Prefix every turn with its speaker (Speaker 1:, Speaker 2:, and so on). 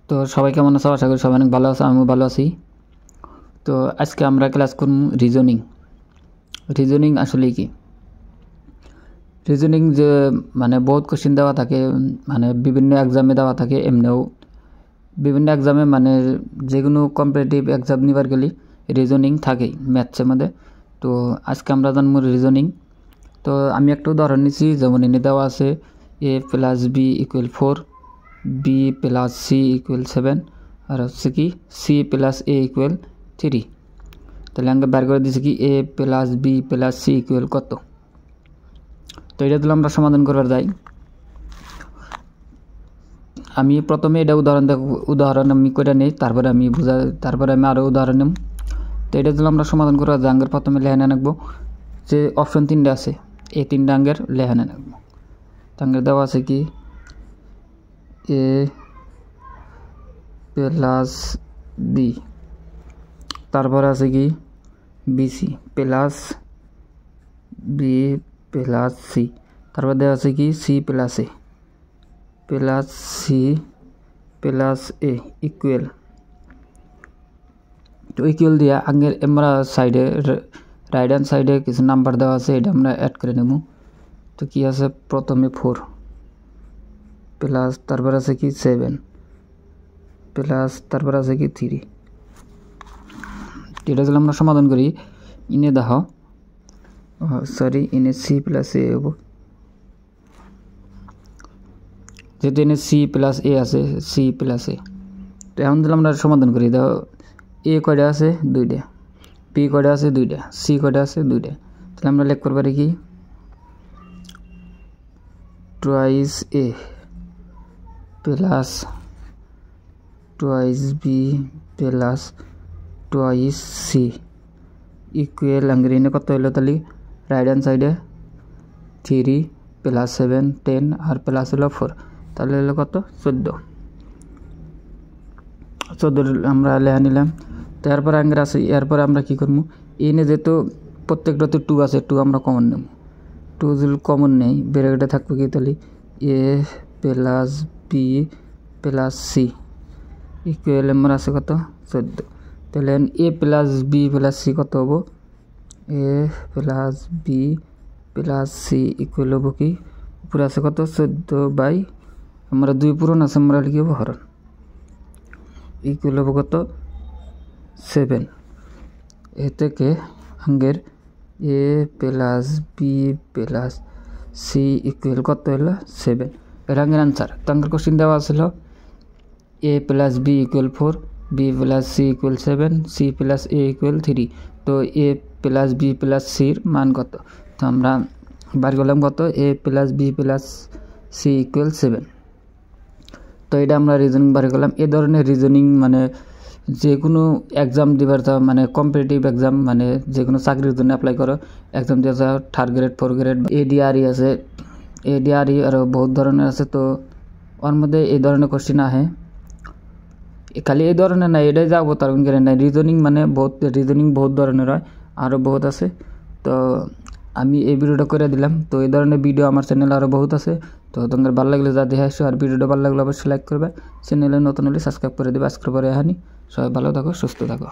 Speaker 1: তো সবাই কেমন আছো? আশা করি সবাই অনেক ভালো আছে, আমিও ভালো আছি। তো আজকে আমরা ক্লাস করব রিজনিং আসলে কি। রিজনিং যে মানে বহুত কোশ্চেন দেওয়া থাকে, মানে বিভিন্ন এক্সামে দেওয়া থাকে, এমনিও বিভিন্ন এক্সামে মানে যে কোনো কম্পিটিটিভ এক্সাম নিবার গেলে রিজনিং থাকেই ম্যাথসের মধ্যে। তো আজকে আমরা জানবো রিজনিং। তো আমি একটা উদাহরণ নিচ্ছি, যেমন এনে দেওয়া আছে a + b = 4, b + c = 7, আর হচ্ছে কি c + a = 3। তাহলে আমরা বের করে দিয়েছি কি a + b + c = কত। তো এটা দিলে আমরা সমাধান করবার যাই। আমি প্রথমে এটা উদাহরণ আমি করে নেই, তারপরে আমি আরও উদাহরণ নেব। তো এটা দিলে আমরা সমাধান করবার যাই। আঙ্গের প্রথমে লেখানে রাখবো যে অপশন 3টা আছে, এই 3টা আঙ্গের লেখানে রাখবো। তো আঙ্গের দেওয়া আছে কি a + b, তারপরে আছে কি bc + b + c, তারপর দেওয়া আছে কি c + a ইকুয়াল। তো ইকুয়াল দিয়া আগের আমরা সাইডে রাইট হ্যান্ড সাইডে কিছু নাম্বার দেওয়া আছে, এটা আমরা অ্যাড করে নেব। তো কি আছে, প্রথমে 4 প্লাস, তারপর আছে কি 7 প্লাস, তারপর আছে কি 3। এটা যদি আমরা সমাধান করি, ইনে দেখো ইনে c + a হবো, যেহেতু এনে c + a আছে, c + a। তো এখন যদি আমরা সমাধান করি, দেখো a কয়টা আছে 2টা, b কয়টা আছে 2টা, c কয়টা আছে 2টা। তাহলে আমরা লিখতে পারি কি twice a + twice b + twice c equal আঙ্গিনে কত হলো। তাহলে রাইট হ্যান্ড সাইডে 3 + 7 10 আর প্লাস হলো 4, তাহলে হলো কত 14 আমরা লেখা নিলাম। তারপর আঙ্গের আছে, এরপর আমরা কি করবো, এনে যেহেতু প্রত্যেকটাতে 2 আছে, 2 আমরা কমন নেব। 2 যদি কমন নেই, ব্র্যাকেটে থাকবে কি, তাহলে a + b + c ইকুয়াল আমার আছে কত 14। তাহলে a + b + c কত হবো, a + b + c ইকুয়াল হবো কি, উপরে আছে কত 14 আমরা 2 পূরণ আছে, আমরা লিখব হরণ, ইকুয়াল হবো কত 7। এ থেকে আঙ্গের a + b + c ইকুয়াল কত হলো 7, এর আঙ্গের আনসার। তো আঙ্গের কোশ্চিন দেওয়া ছিল a + b = 4, b + c = 7, c + a = 3। তো a + b + c এর মান কত। তো আমরা বার করলাম কত, a + b + c = 7। তো এটা আমরা রিজনিং বার করলাম। এ ধরনের রিজনিং মানে যে কোনো এক্সাম দিবার, মানে কম্পিটিটিভ এক্সাম, মানে যে কোনো চাকরির জন্য অ্যাপ্লাই করো, এক্সাম দিয়ে 3rd grade 4th grade ADRE আছে, ADRE আরও বহুত ধরনের আছে। তো ওর মধ্যে এই ধরনের কোশ্চেন আহে, খালি এই ধরনের না, এটাই যাবো তার গ্যারেন্টি নাই। রিজনিং বহুত ধরনের হয়, আরও বহুত আছে। তো আমি এই ভিডিওটা করে দিলাম। তো এই ধরনের ভিডিও আমার চ্যানেলে আরও বহুত আছে। তো তোমাদের ভালো লাগলে যা দেখে আসো, আর ভিডিওটা ভালো লাগলে অবশ্যই লাইক করবে, চ্যানেলে নতুন হলে সাবস্ক্রাইব করে দেবে। আজকের পরে সবাই ভালো থাকো, সুস্থ থাকো।